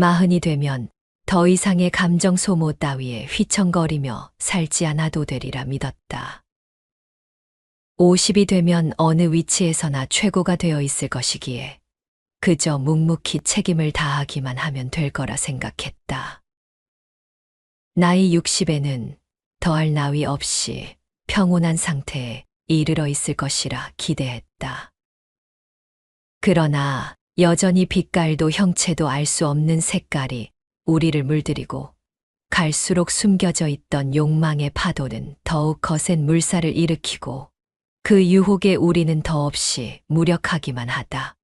마흔이 되면 더 이상의 감정 소모 따위에 휘청거리며 살지 않아도 되리라 믿었다. 50이 되면 어느 위치에서나 최고가 되어 있을 것이기에 그저 묵묵히 책임을 다하기만 하면 될 거라 생각했다. 나이 60에는 더할 나위 없이 평온한 상태에 이르러 있을 것이라 기대했다. 그러나 여전히 빛깔도 형체도 알 수 없는 색깔이 우리를 물들이고 갈수록 숨겨져 있던 욕망의 파도는 더욱 거센 물살을 일으키고 그 유혹에 우리는 더없이 무력하기만 하다.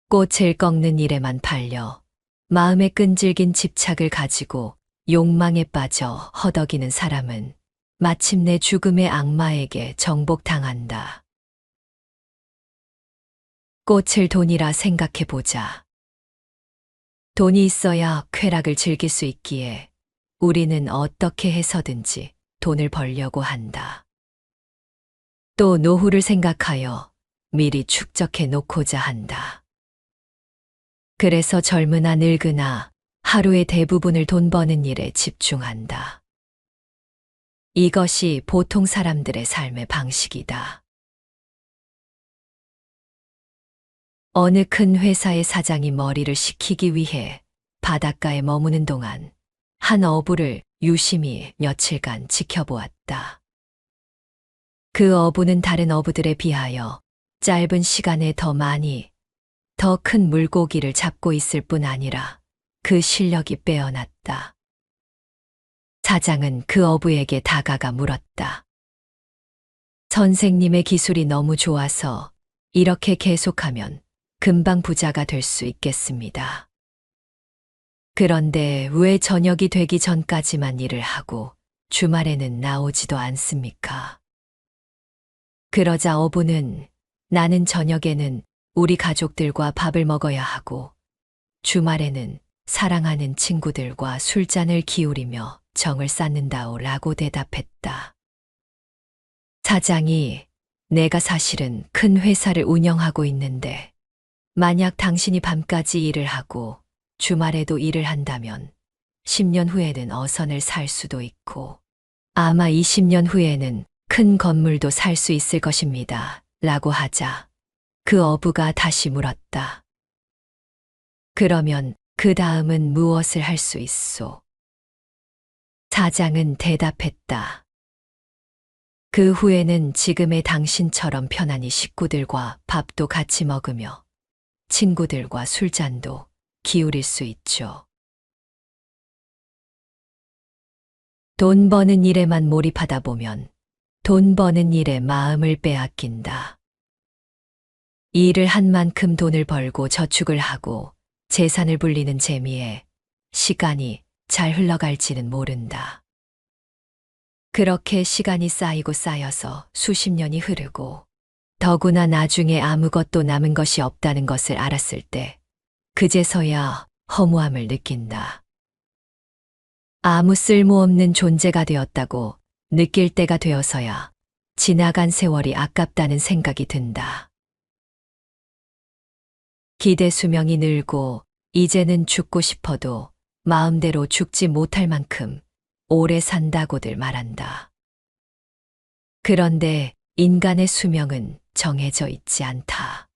꽃을 꺾는 일에만 팔려 마음의 끈질긴 집착을 가지고 욕망에 빠져 허덕이는 사람은 마침내 죽음의 악마에게 정복당한다. 꽃을 돈이라 생각해 보자. 돈이 있어야 쾌락을 즐길 수 있기에 우리는 어떻게 해서든지 돈을 벌려고 한다. 또 노후를 생각하여 미리 축적해 놓고자 한다. 그래서 젊으나 늙으나 하루의 대부분을 돈 버는 일에 집중한다. 이것이 보통 사람들의 삶의 방식이다. 어느 큰 회사의 사장이 머리를 식히기 위해 바닷가에 머무는 동안 한 어부를 유심히 며칠간 지켜보았다. 그 어부는 다른 어부들에 비하여 짧은 시간에 더 많이, 더 큰 물고기를 잡고 있을 뿐 아니라 그 실력이 빼어났다. 사장은 그 어부에게 다가가 물었다. 선생님의 기술이 너무 좋아서 이렇게 계속하면 금방 부자가 될 수 있겠습니다. 그런데 왜 저녁이 되기 전까지만 일을 하고 주말에는 나오지도 않습니까? 그러자 어부는 나는 저녁에는 우리 가족들과 밥을 먹어야 하고 주말에는 사랑하는 친구들과 술잔을 기울이며 정을 쌓는다오 라고 대답했다. 사장이 내가 사실은 큰 회사를 운영하고 있는데 만약 당신이 밤까지 일을 하고 주말에도 일을 한다면 10년 후에는 어선을 살 수도 있고 아마 20년 후에는 큰 건물도 살 수 있을 것입니다. 라고 하자 그 어부가 다시 물었다. 그러면 그 다음은 무엇을 할 수 있소? 사장은 대답했다. 그 후에는 지금의 당신처럼 편안히 식구들과 밥도 같이 먹으며 친구들과 술잔도 기울일 수 있죠. 돈 버는 일에만 몰입하다 보면 돈 버는 일에 마음을 빼앗긴다. 일을 한 만큼 돈을 벌고 저축을 하고 재산을 불리는 재미에 시간이 잘 흘러갈지는 모른다. 그렇게 시간이 쌓이고 쌓여서 수십 년이 흐르고 더구나 나중에 아무것도 남은 것이 없다는 것을 알았을 때 그제서야 허무함을 느낀다. 아무 쓸모없는 존재가 되었다고 느낄 때가 되어서야 지나간 세월이 아깝다는 생각이 든다. 기대 수명이 늘고 이제는 죽고 싶어도 마음대로 죽지 못할 만큼 오래 산다고들 말한다. 그런데 인간의 수명은 정해져 있지 않다.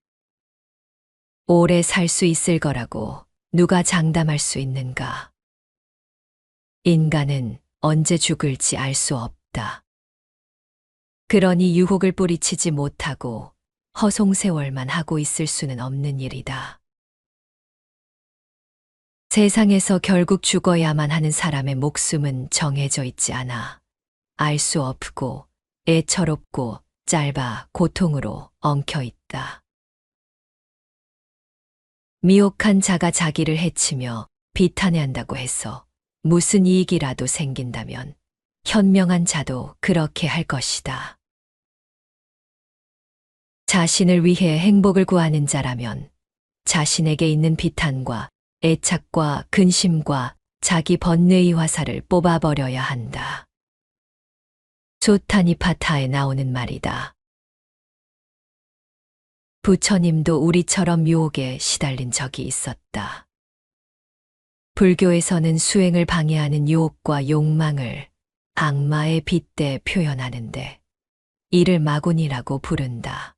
오래 살 수 있을 거라고 누가 장담할 수 있는가? 인간은 언제 죽을지 알 수 없다. 그러니 유혹을 뿌리치지 못하고 허송세월만 하고 있을 수는 없는 일이다. 세상에서 결국 죽어야만 하는 사람의 목숨은 정해져 있지 않아 알 수 없고 애처롭고 짧아 고통으로 엉켜 있다. 미혹한 자가 자기를 해치며 비탄해한다고 해서 무슨 이익이라도 생긴다면 현명한 자도 그렇게 할 것이다. 자신을 위해 행복을 구하는 자라면 자신에게 있는 비탄과 애착과 근심과 자기 번뇌의 화살을 뽑아버려야 한다. 소타니파타에 나오는 말이다. 부처님도 우리처럼 유혹에 시달린 적이 있었다. 불교에서는 수행을 방해하는 유혹과 욕망을 악마에 빗대 표현하는데 이를 마군이라고 부른다.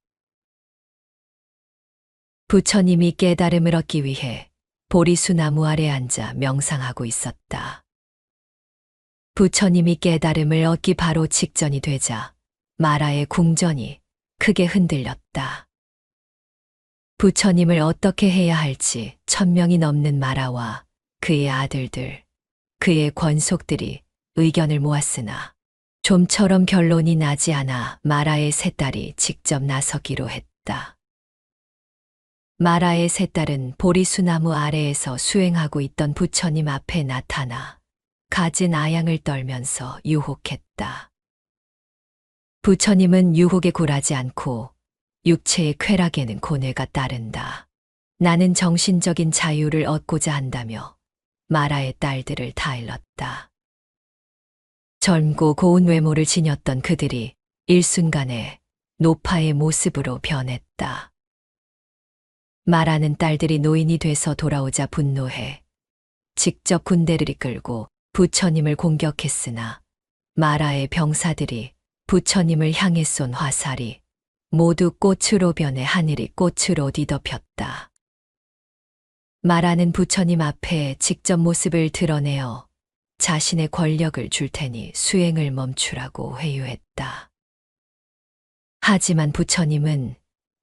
부처님이 깨달음을 얻기 위해 보리수 나무 아래 앉아 명상하고 있었다. 부처님이 깨달음을 얻기 바로 직전이 되자 마라의 궁전이 크게 흔들렸다. 부처님을 어떻게 해야 할지 1000명이 넘는 마라와 그의 아들들, 그의 권속들이 의견을 모았으나 좀처럼 결론이 나지 않아 마라의 세 딸이 직접 나서기로 했다. 마라의 세 딸은 보리수나무 아래에서 수행하고 있던 부처님 앞에 나타나 갖은 아양을 떨면서 유혹했다. 부처님은 유혹에 굴하지 않고 육체의 쾌락에는 고뇌가 따른다. 나는 정신적인 자유를 얻고자 한다며 마라의 딸들을 다 일렀다. 젊고 고운 외모를 지녔던 그들이 일순간에 노파의 모습으로 변했다. 마라는 딸들이 노인이 돼서 돌아오자 분노해 직접 군대를 이끌고 부처님을 공격했으나 마라의 병사들이 부처님을 향해 쏜 화살이 모두 꽃으로 변해 하늘이 꽃으로 뒤덮였다. 마라는 부처님 앞에 직접 모습을 드러내어 자신의 권력을 줄 테니 수행을 멈추라고 회유했다. 하지만 부처님은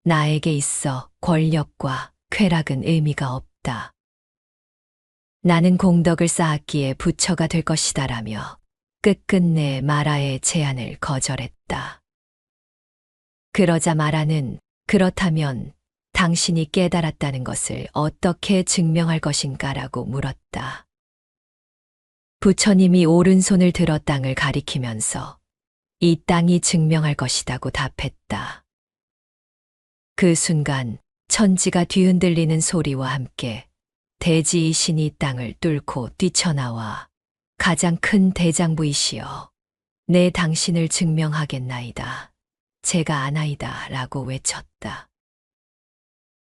나에게 있어 권력과 쾌락은 의미가 없다. 나는 공덕을 쌓았기에 부처가 될 것이다라며 끝끝내 마라의 제안을 거절했다. 그러자 마라는 그렇다면 당신이 깨달았다는 것을 어떻게 증명할 것인가라고 물었다. 부처님이 오른손을 들어 땅을 가리키면서 이 땅이 증명할 것이다고 답했다. 그 순간 천지가 뒤흔들리는 소리와 함께 대지의 신이 땅을 뚫고 뛰쳐나와 가장 큰 대장부이시여, 내 당신을 증명하겠나이다. 제가 아나이다 라고 외쳤다.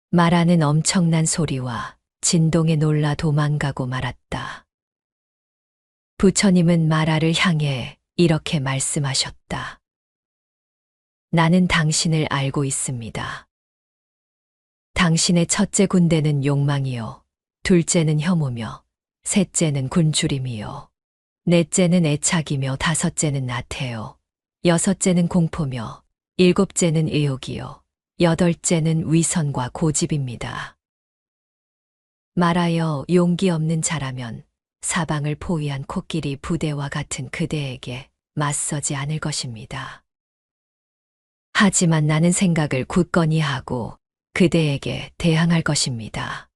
마라는 엄청난 소리와 진동에 놀라 도망가고 말았다. 부처님은 마라를 향해 이렇게 말씀하셨다. 나는 당신을 알고 있습니다. 당신의 첫째 군대는 욕망이요, 둘째는 혐오며, 셋째는 굶주림이요, 넷째는 애착이며, 다섯째는 나태요, 여섯째는 공포며, 일곱째는 의욕이요, 여덟째는 위선과 고집입니다. 마라여, 용기 없는 자라면 사방을 포위한 코끼리 부대와 같은 그대에게 맞서지 않을 것입니다. 하지만 나는 생각을 굳건히 하고 그대에게 대항할 것입니다.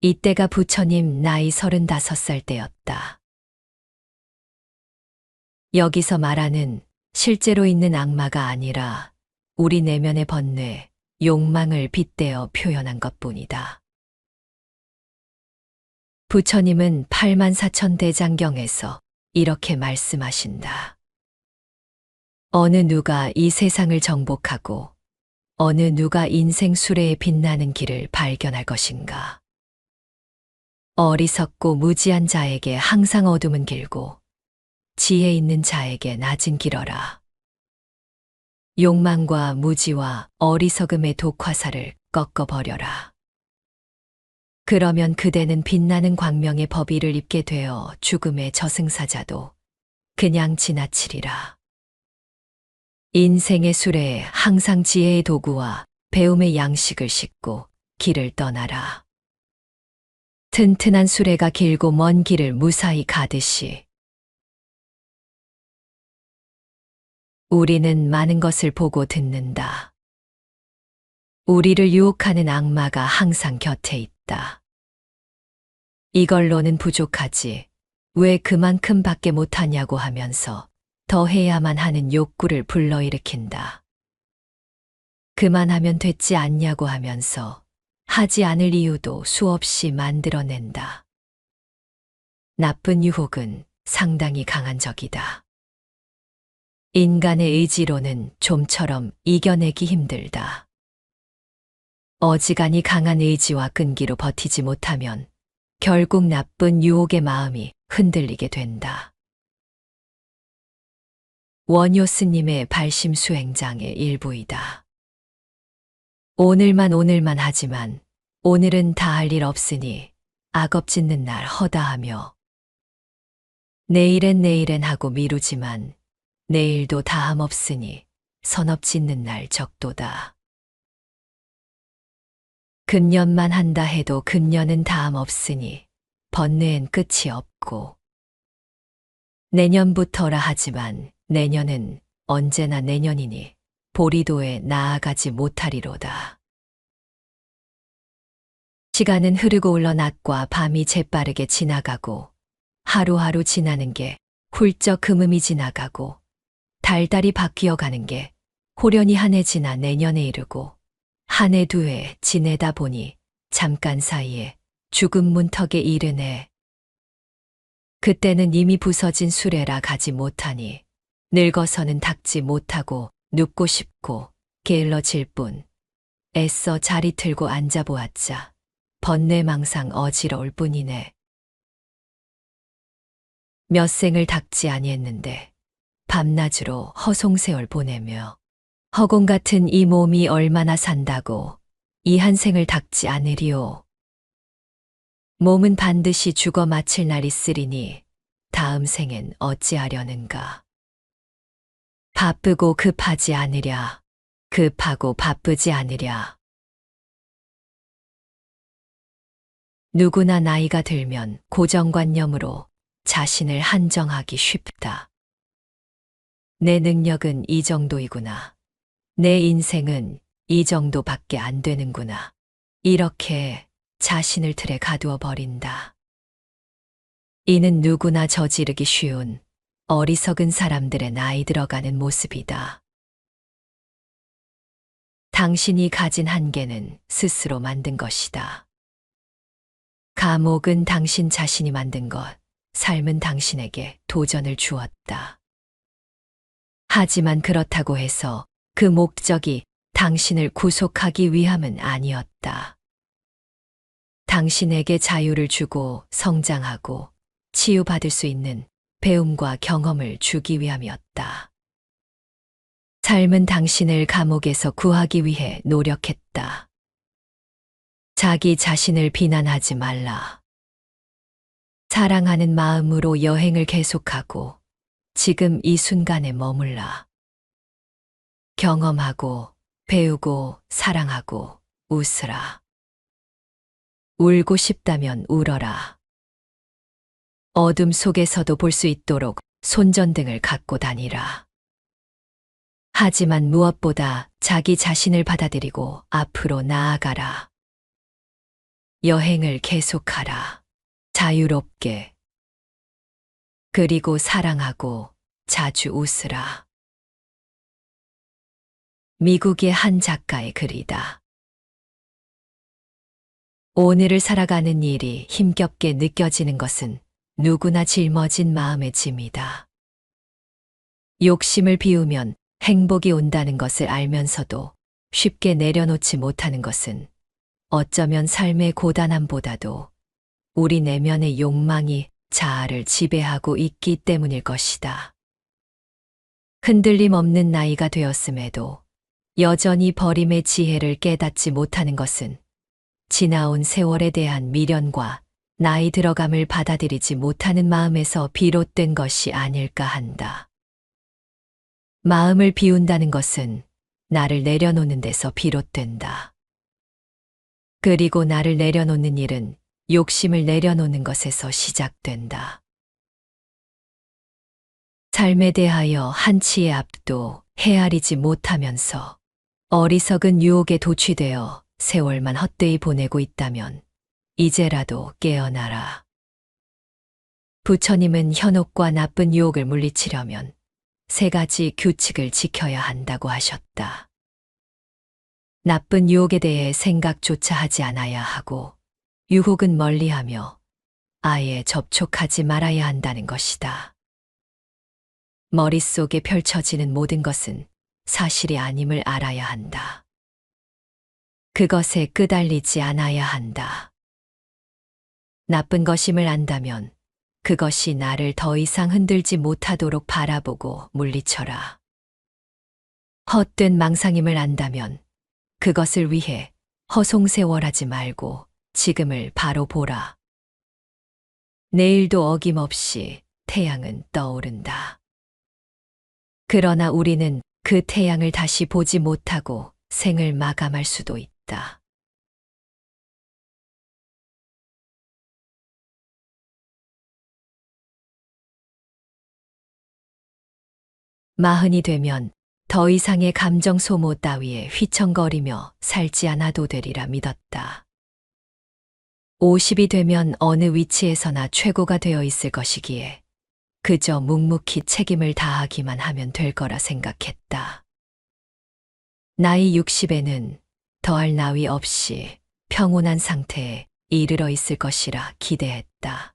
이때가 부처님 나이 35살 때였다. 여기서 말하는 실제로 있는 악마가 아니라 우리 내면의 번뇌, 욕망을 빗대어 표현한 것뿐이다. 부처님은 84,000대장경에서 이렇게 말씀하신다. 어느 누가 이 세상을 정복하고 어느 누가 인생 수레에 빛나는 길을 발견할 것인가. 어리석고 무지한 자에게 항상 어둠은 길고 지혜 있는 자에게 낮은 길어라. 욕망과 무지와 어리석음의 독화살을 꺾어버려라. 그러면 그대는 빛나는 광명의 법의를 입게 되어 죽음의 저승사자도 그냥 지나치리라. 인생의 수레에 항상 지혜의 도구와 배움의 양식을 싣고 길을 떠나라. 튼튼한 수레가 길고 먼 길을 무사히 가듯이 우리는 많은 것을 보고 듣는다. 우리를 유혹하는 악마가 항상 곁에 있다. 이걸로는 부족하지. 왜 그만큼 밖에 못하냐고 하면서 더 해야만 하는 욕구를 불러일으킨다. 그만하면 됐지 않냐고 하면서 하지 않을 이유도 수없이 만들어낸다. 나쁜 유혹은 상당히 강한 적이다. 인간의 의지로는 좀처럼 이겨내기 힘들다. 어지간히 강한 의지와 끈기로 버티지 못하면 결국 나쁜 유혹의 마음이 흔들리게 된다. 원효 스님의 발심 수행장의 일부이다. 오늘만 하지만 오늘은 다 할 일 없으니 악업 짓는 날 허다하며 내일엔 하고 미루지만 내일도 다함 없으니 선업 짓는 날 적도다. 금년만 한다 해도 금년은 다함 없으니 번뇌엔 끝이 없고 내년부터라 하지만 내년은 언제나 내년이니 보리도에 나아가지 못하리로다. 시간은 흐르고 흘러 낮과 밤이 재빠르게 지나가고 하루하루 지나는 게 훌쩍 금음이 지나가고 달달이 바뀌어가는 게 호련히 한 해 지나 내년에 이르고 한 해 두 해 지내다 보니 잠깐 사이에 죽음 문턱에 이르네. 그때는 이미 부서진 수레라 가지 못하니 늙어서는 닦지 못하고 눕고 싶고 게을러질 뿐 애써 자리 틀고 앉아보았자 번뇌망상 어지러울 뿐이네. 몇 생을 닦지 아니했는데 밤낮으로 허송세월 보내며 허공 같은 이 몸이 얼마나 산다고 이 한 생을 닦지 않으리오. 몸은 반드시 죽어 마칠 날이 있으리니 다음 생엔 어찌하려는가. 바쁘고 급하지 않으랴. 급하고 바쁘지 않으랴. 누구나 나이가 들면 고정관념으로 자신을 한정하기 쉽다. 내 능력은 이 정도이구나. 내 인생은 이 정도밖에 안 되는구나. 이렇게 자신을 틀에 가두어 버린다. 이는 누구나 저지르기 쉬운 어리석은 사람들의 나이 들어가는 모습이다. 당신이 가진 한계는 스스로 만든 것이다. 감옥은 당신 자신이 만든 것, 삶은 당신에게 도전을 주었다. 하지만 그렇다고 해서 그 목적이 당신을 구속하기 위함은 아니었다. 당신에게 자유를 주고 성장하고 치유받을 수 있는 배움과 경험을 주기 위함이었다. 삶은 당신을 감옥에서 구하기 위해 노력했다. 자기 자신을 비난하지 말라. 사랑하는 마음으로 여행을 계속하고 지금 이 순간에 머물라. 경험하고 배우고 사랑하고 웃으라. 울고 싶다면 울어라. 어둠 속에서도 볼 수 있도록 손전등을 갖고 다니라. 하지만 무엇보다 자기 자신을 받아들이고 앞으로 나아가라. 여행을 계속하라. 자유롭게. 그리고 사랑하고 자주 웃으라. 미국의 한 작가의 글이다. 오늘을 살아가는 일이 힘겹게 느껴지는 것은 누구나 짊어진 마음의 짐이다. 욕심을 비우면 행복이 온다는 것을 알면서도 쉽게 내려놓지 못하는 것은 어쩌면 삶의 고단함보다도 우리 내면의 욕망이 자아를 지배하고 있기 때문일 것이다. 흔들림 없는 나이가 되었음에도 여전히 버림의 지혜를 깨닫지 못하는 것은 지나온 세월에 대한 미련과 나이 들어감을 받아들이지 못하는 마음에서 비롯된 것이 아닐까 한다. 마음을 비운다는 것은 나를 내려놓는 데서 비롯된다. 그리고 나를 내려놓는 일은 욕심을 내려놓는 것에서 시작된다. 삶에 대하여 한치의 앞도 헤아리지 못하면서 어리석은 유혹에 도취되어 세월만 헛되이 보내고 있다면 이제라도 깨어나라. 부처님은 현혹과 나쁜 유혹을 물리치려면 3가지 규칙을 지켜야 한다고 하셨다. 나쁜 유혹에 대해 생각조차 하지 않아야 하고 유혹은 멀리하며 아예 접촉하지 말아야 한다는 것이다. 머릿속에 펼쳐지는 모든 것은 사실이 아님을 알아야 한다. 그것에 끄달리지 않아야 한다. 나쁜 것임을 안다면 그것이 나를 더 이상 흔들지 못하도록 바라보고 물리쳐라. 헛된 망상임을 안다면 그것을 위해 허송세월하지 말고 지금을 바로 보라. 내일도 어김없이 태양은 떠오른다. 그러나 우리는 그 태양을 다시 보지 못하고 생을 마감할 수도 있다. 마흔이 되면 더 이상의 감정 소모 따위에 휘청거리며 살지 않아도 되리라 믿었다. 50이 되면 어느 위치에서나 최고가 되어 있을 것이기에 그저 묵묵히 책임을 다하기만 하면 될 거라 생각했다. 나이 60에는 더할 나위 없이 평온한 상태에 이르러 있을 것이라 기대했다.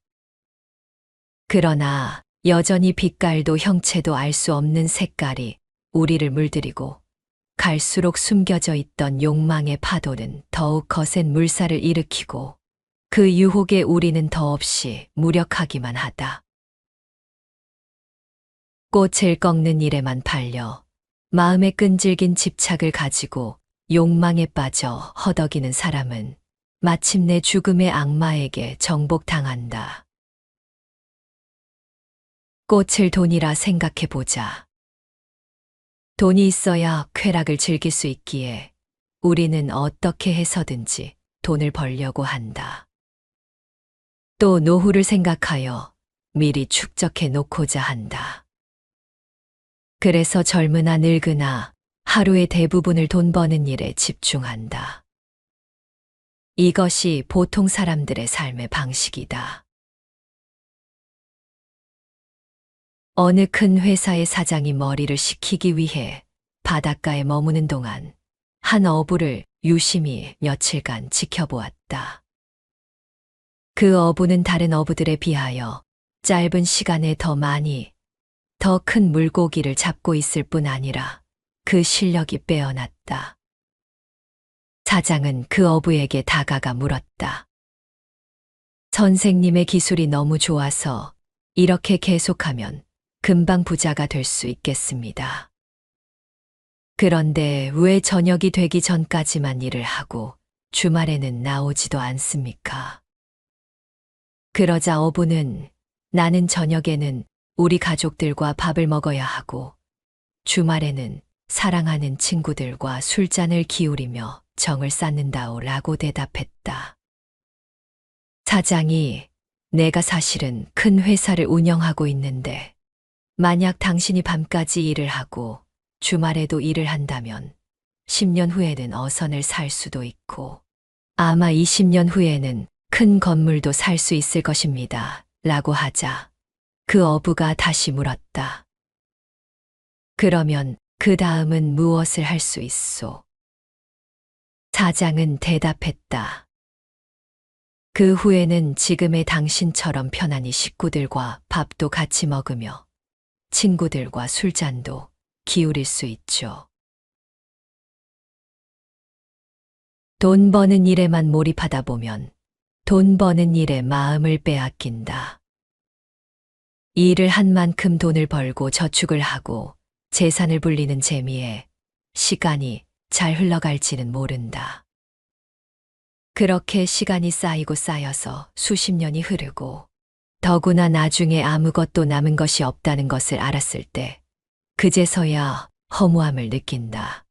그러나 여전히 빛깔도 형체도 알 수 없는 색깔이 우리를 물들이고 갈수록 숨겨져 있던 욕망의 파도는 더욱 거센 물살을 일으키고 그 유혹에 우리는 더없이 무력하기만 하다. 꽃을 꺾는 일에만 팔려 마음의 끈질긴 집착을 가지고 욕망에 빠져 허덕이는 사람은 마침내 죽음의 악마에게 정복당한다. 꽃을 돈이라 생각해 보자. 돈이 있어야 쾌락을 즐길 수 있기에 우리는 어떻게 해서든지 돈을 벌려고 한다. 또 노후를 생각하여 미리 축적해 놓고자 한다. 그래서 젊으나 늙으나 하루의 대부분을 돈 버는 일에 집중한다. 이것이 보통 사람들의 삶의 방식이다. 어느 큰 회사의 사장이 머리를 식히기 위해 바닷가에 머무는 동안 한 어부를 유심히 며칠간 지켜보았다. 그 어부는 다른 어부들에 비하여 짧은 시간에 더 많이, 더 큰 물고기를 잡고 있을 뿐 아니라 그 실력이 빼어났다. 사장은 그 어부에게 다가가 물었다. 선생님의 기술이 너무 좋아서 이렇게 계속하면 금방 부자가 될 수 있겠습니다. 그런데 왜 저녁이 되기 전까지만 일을 하고 주말에는 나오지도 않습니까? 그러자 어부는 나는 저녁에는 우리 가족들과 밥을 먹어야 하고 주말에는 사랑하는 친구들과 술잔을 기울이며 정을 쌓는다오 라고 대답했다. 사장이 내가 사실은 큰 회사를 운영하고 있는데 만약 당신이 밤까지 일을 하고 주말에도 일을 한다면 10년 후에는 어선을 살 수도 있고 아마 20년 후에는 큰 건물도 살 수 있을 것입니다. 라고 하자 그 어부가 다시 물었다. 그러면 그 다음은 무엇을 할 수 있소? 사장은 대답했다. 그 후에는 지금의 당신처럼 편안히 식구들과 밥도 같이 먹으며 친구들과 술잔도 기울일 수 있죠. 돈 버는 일에만 몰입하다 보면 돈 버는 일에 마음을 빼앗긴다. 일을 한 만큼 돈을 벌고 저축을 하고 재산을 불리는 재미에 시간이 잘 흘러갈지는 모른다. 그렇게 시간이 쌓이고 쌓여서 수십 년이 흐르고 더구나 나중에 아무것도 남은 것이 없다는 것을 알았을 때 그제서야 허무함을 느낀다.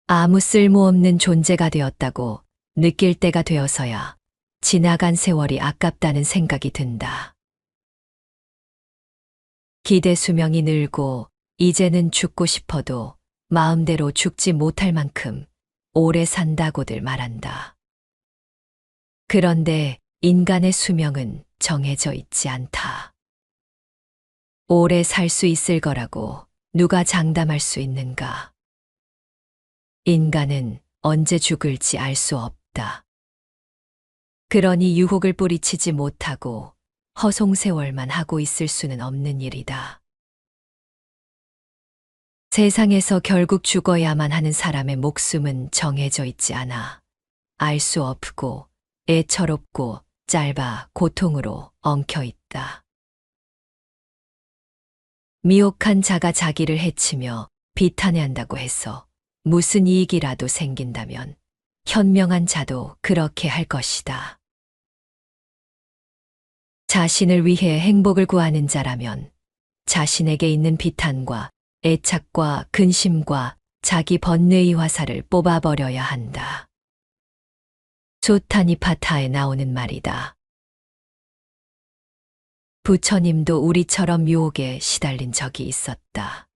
아무 쓸모없는 존재가 되었다고 느낄 때가 되어서야 지나간 세월이 아깝다는 생각이 든다. 기대 수명이 늘고 이제는 죽고 싶어도 마음대로 죽지 못할 만큼 오래 산다고들 말한다. 그런데 인간의 수명은 정해져 있지 않다. 오래 살 수 있을 거라고 누가 장담할 수 있는가? 인간은 언제 죽을지 알 수 없다. 그러니 유혹을 뿌리치지 못하고 허송세월만 하고 있을 수는 없는 일이다. 세상에서 결국 죽어야만 하는 사람의 목숨은 정해져 있지 않아. 알 수 없고 애처롭고 짧아 고통으로 엉켜 있다. 미혹한 자가 자기를 해치며 비탄해한다고 해서 무슨 이익이라도 생긴다면 현명한 자도 그렇게 할 것이다. 자신을 위해 행복을 구하는 자라면 자신에게 있는 비탄과 애착과 근심과 자기 번뇌의 화살을 뽑아버려야 한다. 조타니파타에 나오는 말이다. 부처님도 우리처럼 유혹에 시달린 적이 있었다.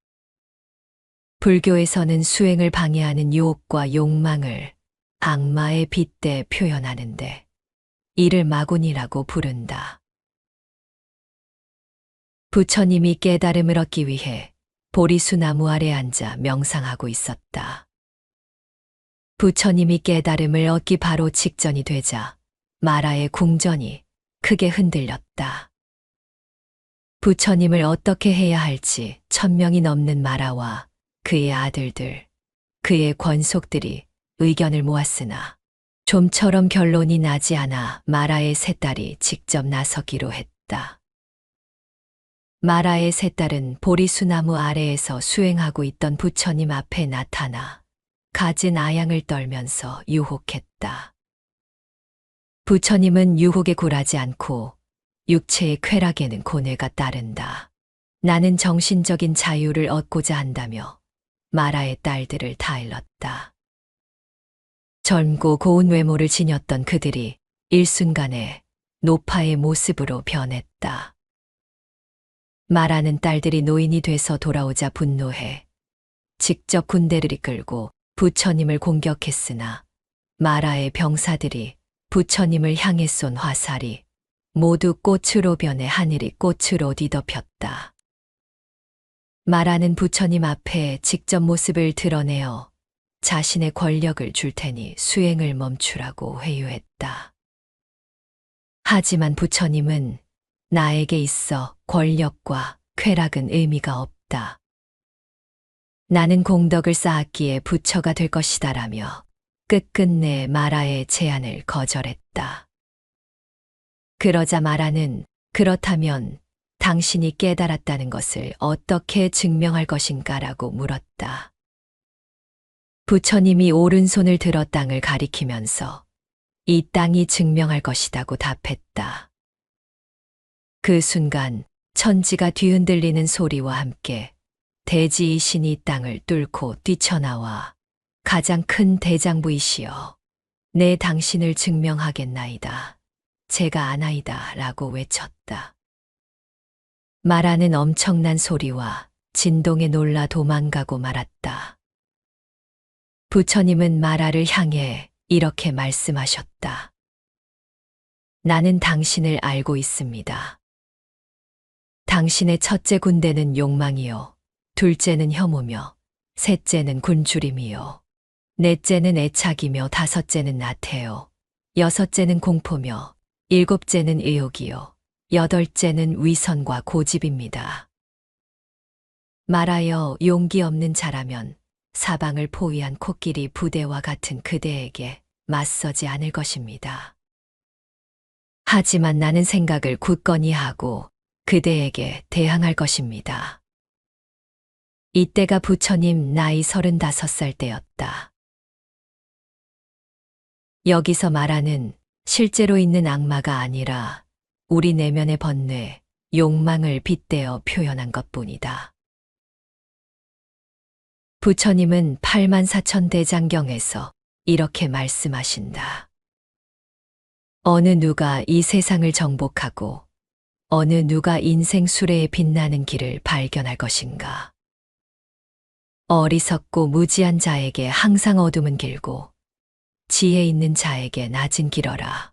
불교에서는 수행을 방해하는 유혹과 욕망을 악마의 빗대 표현하는데 이를 마군이라고 부른다. 부처님이 깨달음을 얻기 위해 보리수 나무 아래 앉아 명상하고 있었다. 부처님이 깨달음을 얻기 바로 직전이 되자 마라의 궁전이 크게 흔들렸다. 부처님을 어떻게 해야 할지 1000명이 넘는 마라와 그의 아들들, 그의 권속들이 의견을 모았으나 좀처럼 결론이 나지 않아 마라의 세 딸이 직접 나서기로 했다. 마라의 세 딸은 보리수나무 아래에서 수행하고 있던 부처님 앞에 나타나 갖은 아양을 떨면서 유혹했다. 부처님은 유혹에 굴하지 않고 육체의 쾌락에는 고뇌가 따른다. 나는 정신적인 자유를 얻고자 한다며 마라의 딸들을 다 일렀다. 젊고 고운 외모를 지녔던 그들이 일순간에 노파의 모습으로 변했다. 마라는 딸들이 노인이 돼서 돌아오자 분노해 직접 군대를 이끌고 부처님을 공격했으나 마라의 병사들이 부처님을 향해 쏜 화살이 모두 꽃으로 변해 하늘이 꽃으로 뒤덮였다. 마라는 부처님 앞에 직접 모습을 드러내어 자신의 권력을 줄 테니 수행을 멈추라고 회유했다. 하지만 부처님은 나에게 있어 권력과 쾌락은 의미가 없다. 나는 공덕을 쌓았기에 부처가 될 것이다라며 끝끝내 마라의 제안을 거절했다. 그러자 마라는 그렇다면 당신이 깨달았다는 것을 어떻게 증명할 것인가라고 물었다. 부처님이 오른손을 들어 땅을 가리키면서 이 땅이 증명할 것이다고 답했다. 그 순간 천지가 뒤흔들리는 소리와 함께 대지의 신이 땅을 뚫고 뛰쳐나와 가장 큰 대장부이시여, 내 당신을 증명하겠나이다. 제가 아나이다 라고 외쳤다. 마라는 엄청난 소리와 진동에 놀라 도망가고 말았다. 부처님은 마라를 향해 이렇게 말씀하셨다. 나는 당신을 알고 있습니다. 당신의 첫째 군대는 욕망이요, 둘째는 혐오며, 셋째는 굶주림이요, 넷째는 애착이며, 다섯째는 나태요, 여섯째는 공포며, 일곱째는 의욕이요, 여덟째는 위선과 고집입니다. 말하여 용기 없는 자라면 사방을 포위한 코끼리 부대와 같은 그대에게 맞서지 않을 것입니다. 하지만 나는 생각을 굳건히 하고 그대에게 대항할 것입니다. 이때가 부처님 나이 35살 때였다. 여기서 말하는 실제로 있는 악마가 아니라 우리 내면의 번뇌, 욕망을 빗대어 표현한 것뿐이다. 부처님은 84,000대장경에서 이렇게 말씀하신다. 어느 누가 이 세상을 정복하고 어느 누가 인생 수레에 빛나는 길을 발견할 것인가. 어리석고 무지한 자에게 항상 어둠은 길고 지혜 있는 자에게 낮은 길어라.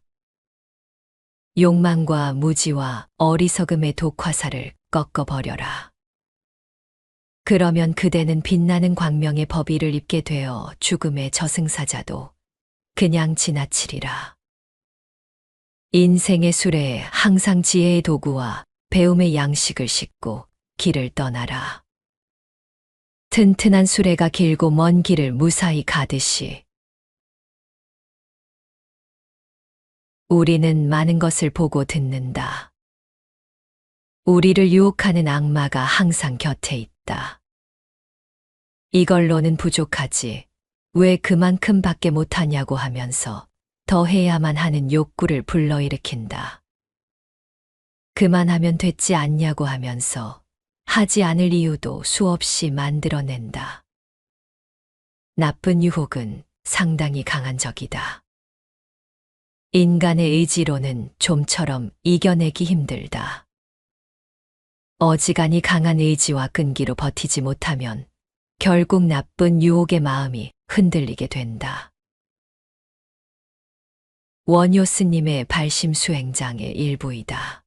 욕망과 무지와 어리석음의 독화살을 꺾어버려라. 그러면 그대는 빛나는 광명의 법의를 입게 되어 죽음의 저승사자도 그냥 지나치리라. 인생의 수레에 항상 지혜의 도구와 배움의 양식을 싣고 길을 떠나라. 튼튼한 수레가 길고 먼 길을 무사히 가듯이 우리는 많은 것을 보고 듣는다. 우리를 유혹하는 악마가 항상 곁에 있다. 이걸로는 부족하지. 왜 그만큼 밖에 못하냐고 하면서 더 해야만 하는 욕구를 불러일으킨다. 그만하면 됐지 않냐고 하면서 하지 않을 이유도 수없이 만들어낸다. 나쁜 유혹은 상당히 강한 적이다. 인간의 의지로는 좀처럼 이겨내기 힘들다. 어지간히 강한 의지와 끈기로 버티지 못하면 결국 나쁜 유혹의 마음이 흔들리게 된다. 원효 스님의 발심 수행장의 일부이다.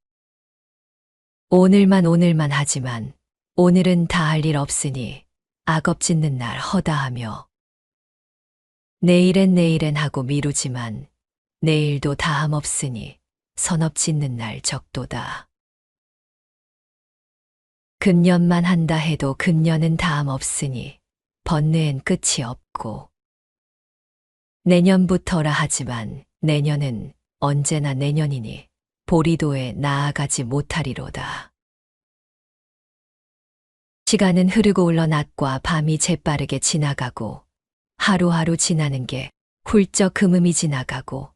오늘만 하지만 오늘은 다 할 일 없으니 악업 짓는 날 허다하며 내일엔 하고 미루지만 내일도 다함 없으니 선업 짓는 날 적도다. 금년만 한다 해도 금년은 다함 없으니 번뇌엔 끝이 없고 내년부터라 하지만 내년은 언제나 내년이니 보리도에 나아가지 못하리로다. 시간은 흐르고 흘러 낮과 밤이 재빠르게 지나가고 하루하루 지나는 게 훌쩍 금음이 지나가고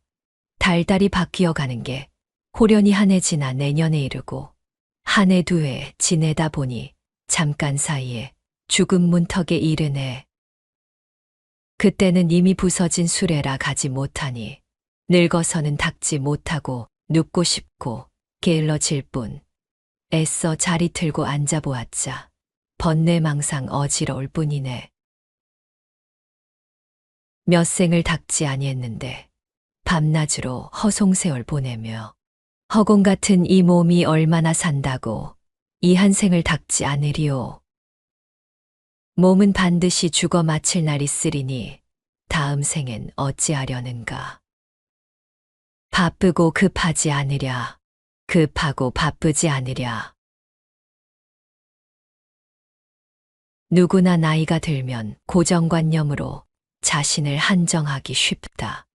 달달이 바뀌어가는 게 호련히 한 해 지나 내년에 이르고 한 해 두 해 지내다 보니 잠깐 사이에 죽음 문턱에 이르네. 그때는 이미 부서진 수레라 가지 못하니 늙어서는 닦지 못하고 눕고 싶고 게을러질 뿐 애써 자리 틀고 앉아보았자 번뇌망상 어지러울 뿐이네. 몇 생을 닦지 아니했는데 밤낮으로 허송세월 보내며 허공 같은 이 몸이 얼마나 산다고 이 한 생을 닦지 않으리오. 몸은 반드시 죽어 마칠 날이 있으리니 다음 생엔 어찌하려는가. 바쁘고 급하지 않으랴. 급하고 바쁘지 않으랴. 누구나 나이가 들면 고정관념으로 자신을 한정하기 쉽다.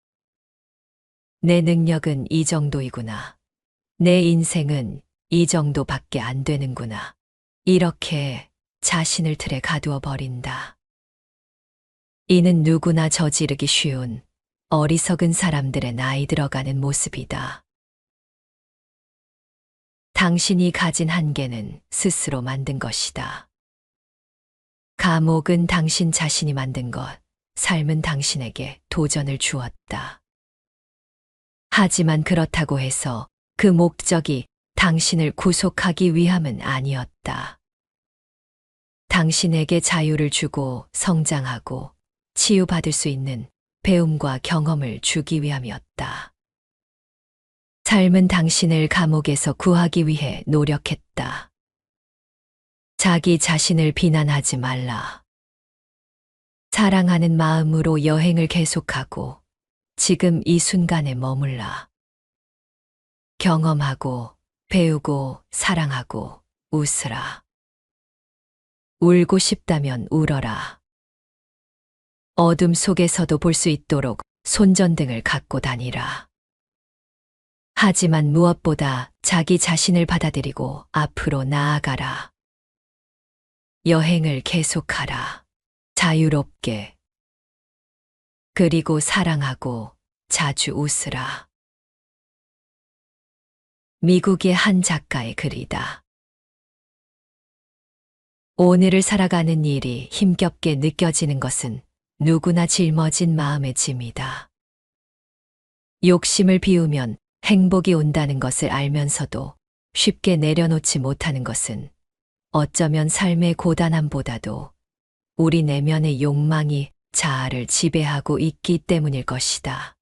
내 능력은 이 정도이구나. 내 인생은 이 정도밖에 안 되는구나. 이렇게 자신을 틀에 가두어 버린다. 이는 누구나 저지르기 쉬운 어리석은 사람들의 나이 들어가는 모습이다. 당신이 가진 한계는 스스로 만든 것이다. 감옥은 당신 자신이 만든 것, 삶은 당신에게 도전을 주었다. 하지만 그렇다고 해서 그 목적이 당신을 구속하기 위함은 아니었다. 당신에게 자유를 주고 성장하고 치유받을 수 있는 배움과 경험을 주기 위함이었다. 삶은 당신을 감옥에서 구하기 위해 노력했다. 자기 자신을 비난하지 말라. 사랑하는 마음으로 여행을 계속하고 지금 이 순간에 머물라. 경험하고 배우고 사랑하고 웃으라. 울고 싶다면 울어라. 어둠 속에서도 볼 수 있도록 손전등을 갖고 다니라. 하지만 무엇보다 자기 자신을 받아들이고 앞으로 나아가라. 여행을 계속하라. 자유롭게. 그리고 사랑하고 자주 웃으라. 미국의 한 작가의 글이다. 오늘을 살아가는 일이 힘겹게 느껴지는 것은 누구나 짊어진 마음의 짐이다. 욕심을 비우면 행복이 온다는 것을 알면서도 쉽게 내려놓지 못하는 것은 어쩌면 삶의 고단함보다도 우리 내면의 욕망이 자아를 지배하고 있기 때문일 것이다.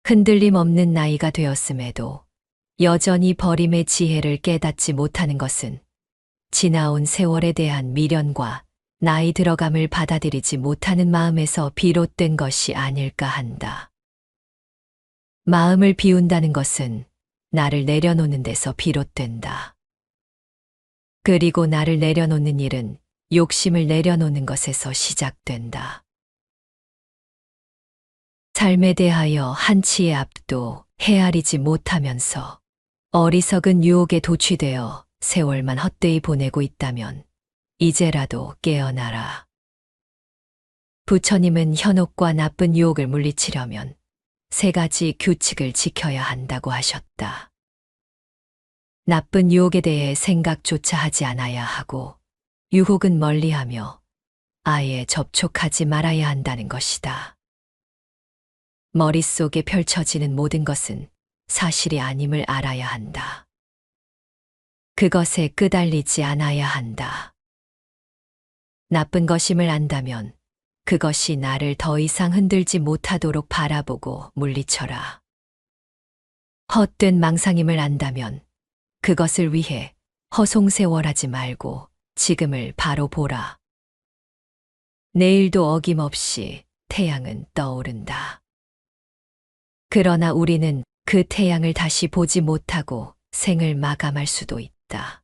흔들림 없는 나이가 되었음에도 여전히 버림의 지혜를 깨닫지 못하는 것은 지나온 세월에 대한 미련과 나이 들어감을 받아들이지 못하는 마음에서 비롯된 것이 아닐까 한다. 마음을 비운다는 것은 나를 내려놓는 데서 비롯된다. 그리고 나를 내려놓는 일은 욕심을 내려놓는 것에서 시작된다. 삶에 대하여 한치의 앞도 헤아리지 못하면서 어리석은 유혹에 도취되어 세월만 헛되이 보내고 있다면 이제라도 깨어나라. 부처님은 현혹과 나쁜 유혹을 물리치려면 세 가지 규칙을 지켜야 한다고 하셨다. 나쁜 유혹에 대해 생각조차 하지 않아야 하고 유혹은 멀리하며 아예 접촉하지 말아야 한다는 것이다. 머릿속에 펼쳐지는 모든 것은 사실이 아님을 알아야 한다. 그것에 끄달리지 않아야 한다. 나쁜 것임을 안다면 그것이 나를 더 이상 흔들지 못하도록 바라보고 물리쳐라. 헛된 망상임을 안다면 그것을 위해 허송세월하지 말고 지금을 바로 보라. 내일도 어김없이 태양은 떠오른다. 그러나 우리는 그 태양을 다시 보지 못하고 생을 마감할 수도 있다.